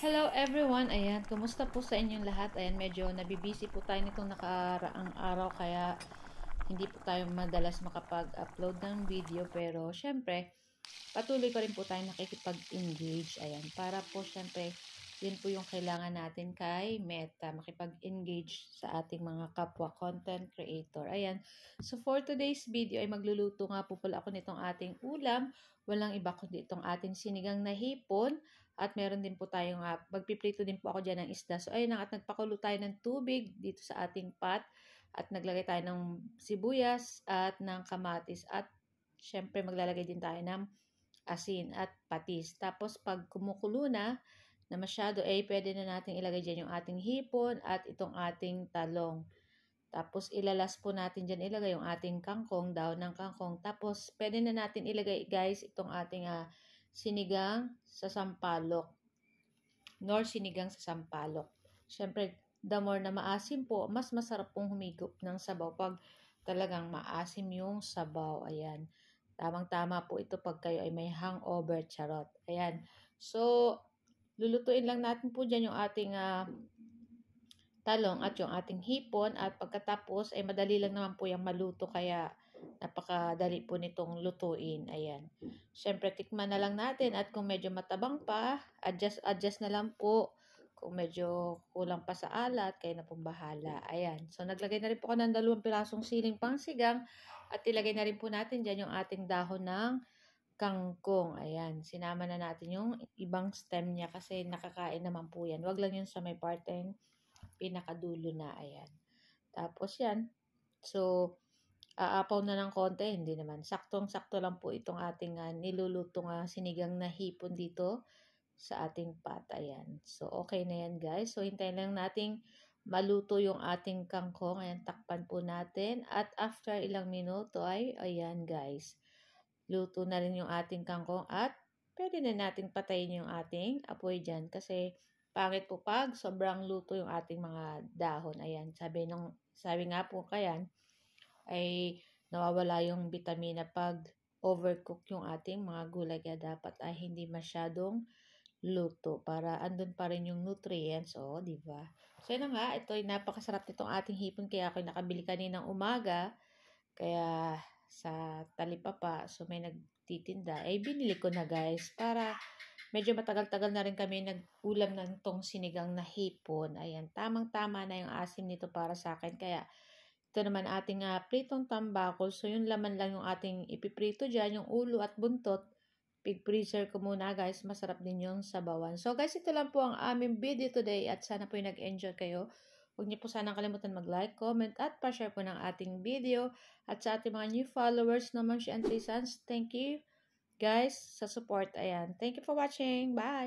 Hello everyone! Ayan, kumusta po sa inyong lahat? Ayan, medyo nabibisi po tayo nitong nakaraang araw kaya hindi po tayo madalas makapag-upload ng video pero syempre, patuloy pa rin po tayo nakikipag-engage. Ayan, para po syempre, yun po yung kailangan natin kay Meta, makipag-engage sa ating mga kapwa content creator. Ayan, so for today's video ay magluluto nga po pala ako nitong ating ulam. Walang iba kundi itong ating sinigang na hipon. At meron din po tayong, magpiprito din po ako dyan ng isda. So, ayun na, at nagpakulo tayo ng tubig dito sa ating pot. At naglagay tayo ng sibuyas at ng kamatis. At, syempre, maglalagay din tayo ng asin at patis. Tapos, pag kumukulo na masyado, pwede na natin ilagay dyan yung ating hipon at itong ating talong. Tapos, ilalas po natin dyan ilagay yung ating kangkong, daon ng kangkong. Tapos, pwede na natin ilagay, guys, itong ating sinigang sa sampalok. Nor sinigang sa sampalok. Siyempre, the more na maasim po, mas masarap pong humigop ng sabaw pag talagang maasim yung sabaw. Ayan. Tamang-tama po ito pag kayo ay may hangover, charot. Ayan. So, lulutuin lang natin po dyan yung ating talong at yung ating hipon at pagkatapos ay madali lang naman po yung maluto kaya napakadali po nitong lutuin. Ayan. Syempre tikman na lang natin at kung medyo matabang pa, adjust na lang po. Kung medyo kulang pa sa alat, kayo na pong bahala. Ayan. So naglagay na rin po ako ng 2 pirasong siling pangsigang at ilagay na rin po natin dyan yung ating dahon ng kangkong. Ayan. Sinama na natin yung ibang stem niya kasi nakakain naman po yan. Wag lang yun sa may parteng pinakadulo na. Ayan. Tapos yan. So, aapaw na ng konti. Hindi naman. Saktong-sakto lang po itong ating nilulutong sinigang na hipon dito sa ating pot. Ayan. So, okay na yan guys. So, hintayin lang nating maluto yung ating kangkong. Ayan, takpan po natin. At after ilang minuto ay, ayan guys. Luto na rin yung ating kangkong at pwede na nating patayin yung ating apoy dyan kasi pangit po pag sobrang luto yung ating mga dahon. Ayan, sabi nga po kayan, ay nawawala yung vitamina pag overcook yung ating mga gulay. Kaya dapat ay hindi masyadong luto para andun pa rin yung nutrients. O, diba? So, yun nga, ito ay napakasarap nitong ating hipon. Kaya ako nakabili kaninang umaga. Kaya sa talipapa, so may nagtitinda. Binili ko na guys para medyo matagal-tagal na rin kami nag-ulam ng tong sinigang na hipon. Ayan, tamang-tama na yung asim nito para sa akin. Kaya, ito naman ating pritong tambakol. So, yung laman lang yung ating ipiprito dyan, yung ulo at buntot. Pig-freezer ko muna guys. Masarap din yung sabawan. So, guys, ito lang po ang aming video today at sana po yung nag-enjoy kayo. Huwag niyo po sanang kalimutan mag-like, comment, at pa-share po ng ating video. At sa ating mga new followers naman, si Auntie Sans, thank you guys sa support. Ayan. Thank you for watching. Bye!